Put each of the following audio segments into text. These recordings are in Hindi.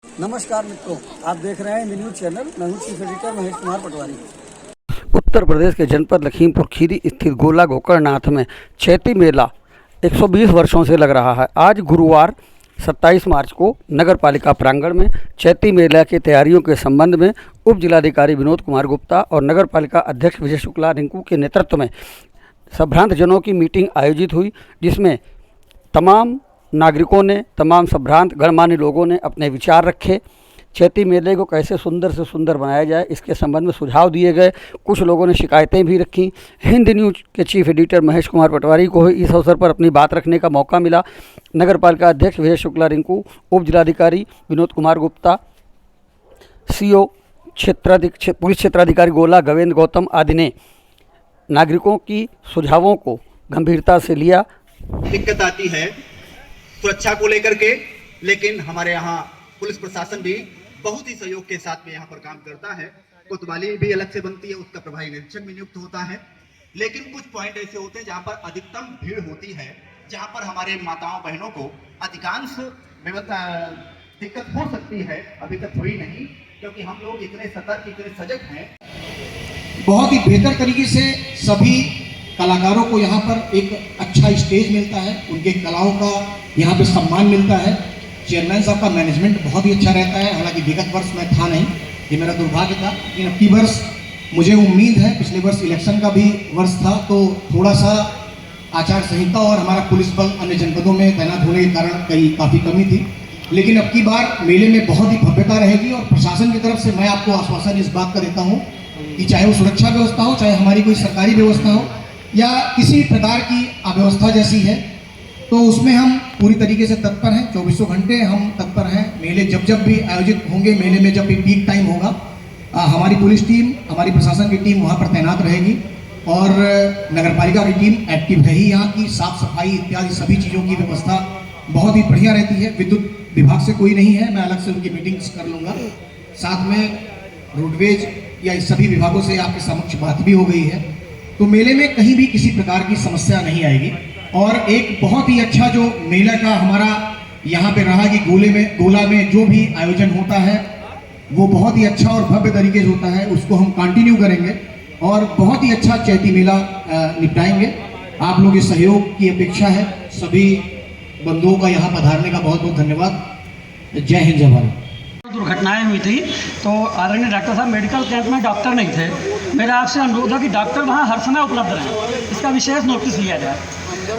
नमस्कार मित्रों, आप देख रहे हैं न्यूज चैनल। मैं हूं चीफ एडिटर महेश कुमार पटवारी। उत्तर प्रदेश के जनपद लखीमपुर खीरी स्थित गोला गोकर्णनाथ में चैती मेला 120 वर्षों से लग रहा है। आज गुरुवार 27 मार्च को नगर पालिका प्रांगण में चैती मेला की तैयारियों के संबंध में उप जिलाधिकारी विनोद कुमार गुप्ता और नगर पालिका अध्यक्ष विजय शुक्ला रिंकू के नेतृत्व में संभ्रांत जनों की मीटिंग आयोजित हुई, जिसमें तमाम नागरिकों ने, तमाम संभ्रांत गणमान्य लोगों ने अपने विचार रखे। चैती मेले को कैसे सुंदर से सुंदर बनाया जाए, इसके संबंध में सुझाव दिए गए। कुछ लोगों ने शिकायतें भी रखीं। हिंद न्यूज के चीफ एडिटर महेश कुमार पटवारी को इस अवसर पर अपनी बात रखने का मौका मिला। नगर पालिका अध्यक्ष विजय शुक्ला रिंकू, उप जिलाधिकारी विनोद कुमार गुप्ता, सीओ पुलिस क्षेत्राधिकारी गोला गोविंद गौतम आदि ने नागरिकों की सुझावों को गंभीरता से लिया। दिक्कत आती है सुरक्षा को लेकर के, लेकिन हमारे यहाँ पुलिस प्रशासन भी बहुत ही सहयोग के साथ में यहाँ पर काम करता है। कोतवाली भी अलग से बनती है, उसका प्रभारी निरीक्षक भी नियुक्त होता है। लेकिन कुछ पॉइंट ऐसे होते हैं जहाँ पर अधिकतम भीड़ होती है, जहाँ पर हमारे माताओं बहनों को अधिकांश दिक्कत हो सकती है। अभी तक हुई नहीं, क्योंकि हम लोग इतने सतर्क, इतने सजग हैं। बहुत ही बेहतर तरीके से सभी कलाकारों को यहाँ पर एक अच्छा स्टेज मिलता है, उनके कलाओं का यहाँ पे सम्मान मिलता है। चेयरमैन साहब का मैनेजमेंट बहुत ही अच्छा रहता है। हालांकि विगत वर्ष मैं था नहीं, ये मेरा दुर्भाग्य था, लेकिन अब की वर्ष मुझे उम्मीद है, पिछले वर्ष इलेक्शन का भी वर्ष था तो थोड़ा सा आचार संहिता और हमारा पुलिस बल अन्य जनपदों में तैनात होने के कारण काफ़ी कमी थी। लेकिन अब की बार मेले में बहुत ही भव्यता रहेगी और प्रशासन की तरफ से मैं आपको आश्वासन इस बात का देता हूँ कि चाहे वो सुरक्षा व्यवस्था हो, चाहे हमारी कोई सरकारी व्यवस्था हो या किसी प्रकार की अव्यवस्था जैसी है, तो उसमें हम पूरी तरीके से तत्पर हैं। 24 घंटे हम तत्पर हैं। मेले जब भी आयोजित होंगे, मेले में जब भी पीक टाइम होगा, हमारी पुलिस टीम, हमारी प्रशासन की टीम वहाँ पर तैनात रहेगी और नगरपालिका की टीम एक्टिव है ही। यहाँ की साफ सफाई इत्यादि सभी चीज़ों की व्यवस्था बहुत ही बढ़िया रहती है। विद्युत विभाग से कोई नहीं है, मैं अलग से उनकी मीटिंग्स कर लूँगा। साथ में रोडवेज या इस सभी विभागों से आपके समक्ष बात भी हो गई है, तो मेले में कहीं भी किसी प्रकार की समस्या नहीं आएगी। और एक बहुत ही अच्छा जो मेला का हमारा यहाँ पे रहा कि गोला में जो भी आयोजन होता है वो बहुत ही अच्छा और भव्य तरीके से होता है, उसको हम कंटिन्यू करेंगे और बहुत ही अच्छा चैती मेला निपटाएंगे। आप लोग के सहयोग की अपेक्षा है। सभी बंधुओं का यहाँ पधारने का बहुत बहुत धन्यवाद। जय हिंद, जय भारत। दुर्घटनाएं हुई थी तो आदरणीय डॉक्टर साहब मेडिकल कैंप में डॉक्टर नहीं थे। मेरा आपसे अनुरोध है कि डॉक्टर वहाँ हर समय उपलब्ध रहें, इसका विशेष नोटिस लिया जाए।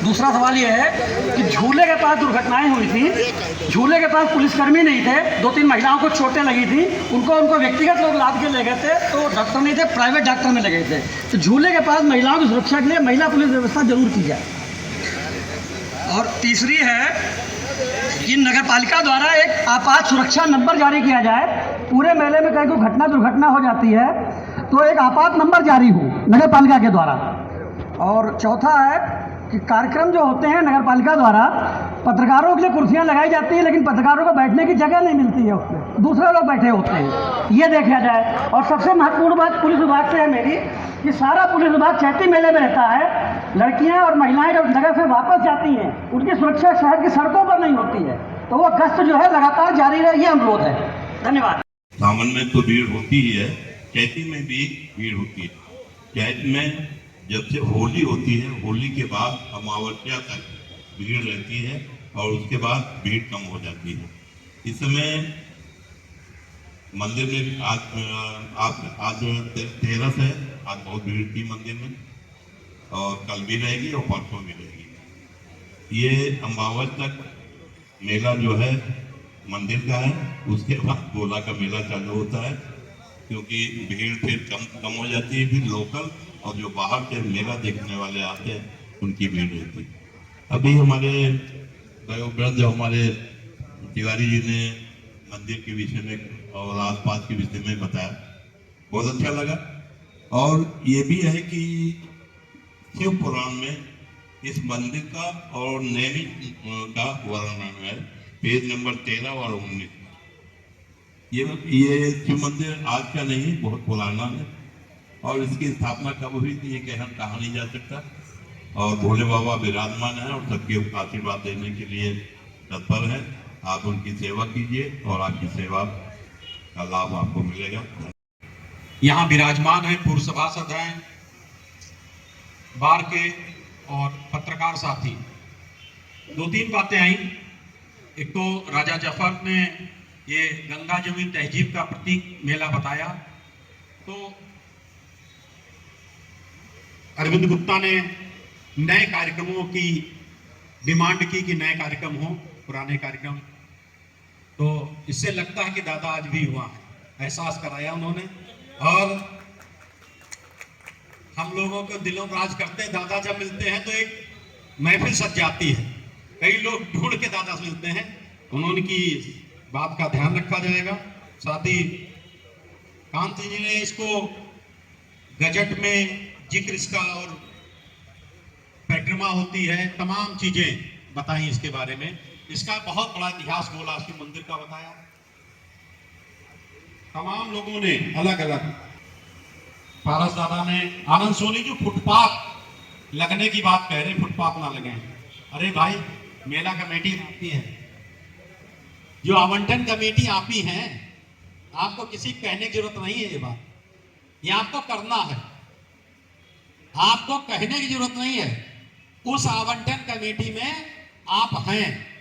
दूसरा सवाल यह है कि झूले के पास दुर्घटनाएं हुई थी, झूले के पास पुलिसकर्मी नहीं थे, 2-3 महिलाओं को चोटें लगी थी, उनको व्यक्तिगत लोग लाद के ले गए थे, तो डॉक्टर नहीं थे, प्राइवेट डॉक्टर में लगे थे। तो झूले के पास महिलाओं की सुरक्षा के लिए महिला पुलिस व्यवस्था जरूर की जाए। और तीसरी है कि नगर पालिका द्वारा एक आपात सुरक्षा नंबर जारी किया जाए। पूरे मेले में कहीं कोई दुर्घटना हो जाती है तो एक आपात नंबर जारी हो नगर पालिका के द्वारा। और चौथा है कि कार्यक्रम जो होते हैं नगर पालिका द्वारा, पत्रकारों के लिए कुर्सियां लगाई जाती हैं, लेकिन पत्रकारों को बैठने की जगह नहीं मिलती है, उसमें दूसरे लोग बैठे होते हैं, ये देखा जाए। और सबसे महत्वपूर्ण बात पुलिस विभाग से है मेरी कि सारा पुलिस विभाग चैती मेले में रहता है। लड़कियां और महिलाएं जब नगर से वापस जाती हैं, उनकी सुरक्षा शहर की सड़कों पर नहीं होती है, तो वो गश्त जो है लगातार जारी रहे, ये अनुरोध है। धन्यवाद। सावन में तो भीड़ होती ही है, चैती में भी भीड़ होती है। चैत में जब से होली होती है, होली के बाद अमावस्या तक भीड़ रहती है और उसके बाद भीड़ कम हो जाती है। इस समय मंदिर में आज 13 है, आज बहुत भीड़ थी मंदिर में और कल भी रहेगी और परसों भी रहेगी। ये अमावस्या तक मेला जो है मंदिर का है, उसके बाद गोला का मेला चालू होता है, क्योंकि भीड़ फिर कम हो जाती है। फिर लोकल और जो बाहर से मेला देखने वाले आते हैं उनकी भीड़ रहती है। अभी हमारे वयोवृद्ध जो हमारे तिवारी जी ने मंदिर के विषय में और आसपास के विषय में बताया, बहुत अच्छा लगा। और ये भी है कि शिव पुराण में इस मंदिर का और नैनी का वर्णन है, पेज नंबर 13 और 19। ये शिव मंदिर आज का नहीं, बहुत पुराना है और इसकी स्थापना कब हुई थी ये कहा नहीं जा सकता। और भोले बाबा विराजमान है और सबके आशीर्वाद देने के लिए तत्पर है। आप उनकी सेवा कीजिए और आपकी सेवा का लाभ आपको मिलेगा। यहाँ विराजमान हैं पूर्व सभासद हैं, बार के और पत्रकार साथी। दो तीन बातें आई। एक तो राजा जफर ने ये गंगा जमुनी तहजीब का प्रतीक मेला बताया, तो अरविंद गुप्ता ने नए कार्यक्रमों की डिमांड की कि नए कार्यक्रम हो, पुराने कार्यक्रम। तो इससे लगता है कि दादा आज भी हुआ है, एहसास कराया उन्होंने। और हम लोगों को दिलों राज करते हैं, दादा जब मिलते हैं तो एक महफिल सज जाती है, कई लोग ढूंढ के दादा से मिलते हैं। उन्होंने की बात का ध्यान रखा जाएगा। साथ ही कांत जी ने इसको गजट में जिक्र इसका और परिक्रमा होती है, तमाम चीजें बताई इसके बारे में। इसका बहुत बड़ा इतिहास बोला, शिव मंदिर का बताया। तमाम लोगों ने अलग अलग, पारस दादा ने, आनंद सोनी जो फुटपाथ लगने की बात कह रहे, फुटपाथ ना लगे। अरे भाई, मेला कमेटी आती है, जो आवंटन कमेटी आप ही हैं, आपको किसी कहने की जरूरत नहीं है। ये बात ये आपको करना है, आपको कहने की जरूरत नहीं है। उस आवंटन कमेटी में आप हैं।